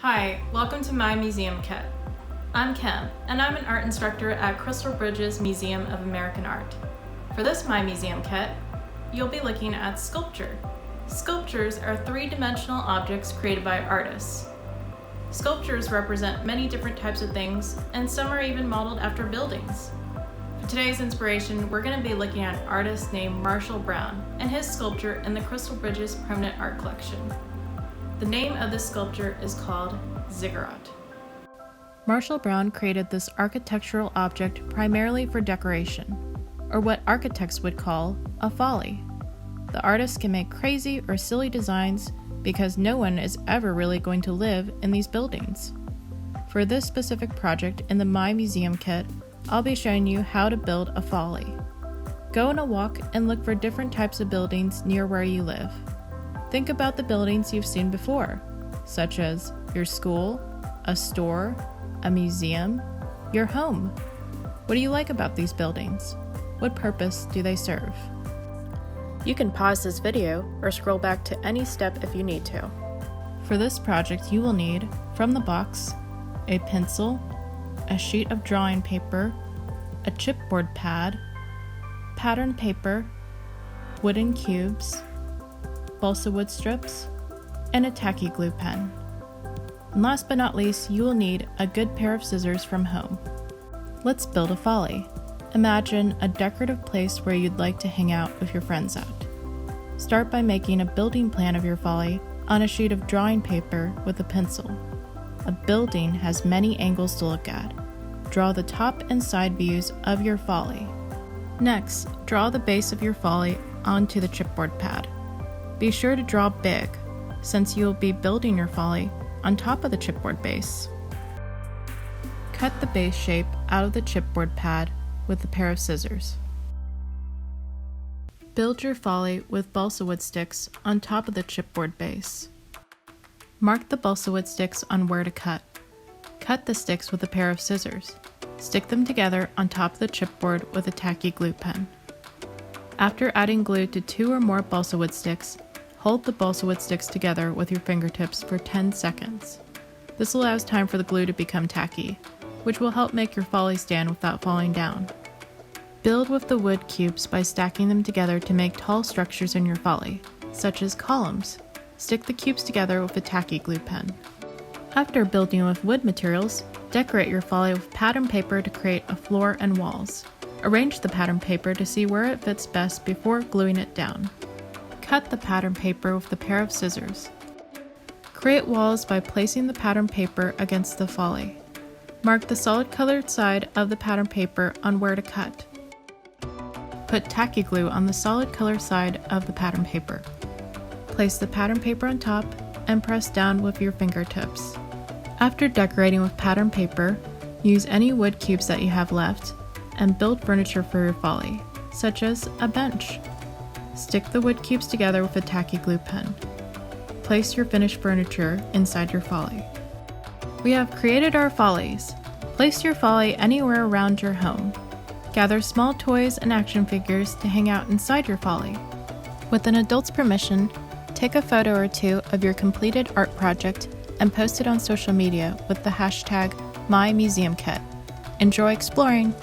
Hi, welcome to My Museum Kit. I'm Kim, and I'm an art instructor at Crystal Bridges Museum of American Art. For this My Museum Kit, you'll be looking at sculpture. Sculptures are three-dimensional objects created by artists. Sculptures represent many different types of things, and some are even modeled after buildings. For today's inspiration, we're going to be looking at an artist named Marshall Brown and his sculpture in the Crystal Bridges Permanent Art Collection. The name of this sculpture is called Ziggurat. Marshall Brown created this architectural object primarily for decoration, or what architects would call a folly. The artist can make crazy or silly designs because no one is ever really going to live in these buildings. For this specific project in the My Museum Kit, I'll be showing you how to build a folly. Go on a walk and look for different types of buildings near where you live. Think about the buildings you've seen before, such as your school, a store, a museum, your home. What do you like about these buildings? What purpose do they serve? You can pause this video or scroll back to any step if you need to. For this project, you will need, from the box, a pencil, a sheet of drawing paper, a chipboard pad, pattern paper, wooden cubes, balsa wood strips, and a tacky glue pen. And last but not least, you will need a good pair of scissors from home. Let's build a folly. Imagine a decorative place where you'd like to hang out with your friends at. Start by making a building plan of your folly on a sheet of drawing paper with a pencil. A building has many angles to look at. Draw the top and side views of your folly. Next, draw the base of your folly onto the chipboard pad. Be sure to draw big, since you will be building your folly on top of the chipboard base. Cut the base shape out of the chipboard pad with a pair of scissors. Build your folly with balsa wood sticks on top of the chipboard base. Mark the balsa wood sticks on where to cut. Cut the sticks with a pair of scissors. Stick them together on top of the chipboard with a tacky glue pen. After adding glue to 2 or more balsa wood sticks, hold the balsa wood sticks together with your fingertips for 10 seconds. This allows time for the glue to become tacky, which will help make your folly stand without falling down. Build with the wood cubes by stacking them together to make tall structures in your folly, such as columns. Stick the cubes together with a tacky glue pen. After building with wood materials, decorate your folly with pattern paper to create a floor and walls. Arrange the pattern paper to see where it fits best before gluing it down. Cut the pattern paper with a pair of scissors. Create walls by placing the pattern paper against the folly. Mark the solid colored side of the pattern paper on where to cut. Put tacky glue on the solid color side of the pattern paper. Place the pattern paper on top and press down with your fingertips. After decorating with pattern paper, use any wood cubes that you have left and build furniture for your folly, such as a bench. Stick the wood cubes together with a tacky glue pen. Place your finished furniture inside your folly. We have created our follies. Place your folly anywhere around your home. Gather small toys and action figures to hang out inside your folly. With an adult's permission, take a photo or two of your completed art project and post it on social media with the hashtag MyMuseumKit. Enjoy exploring!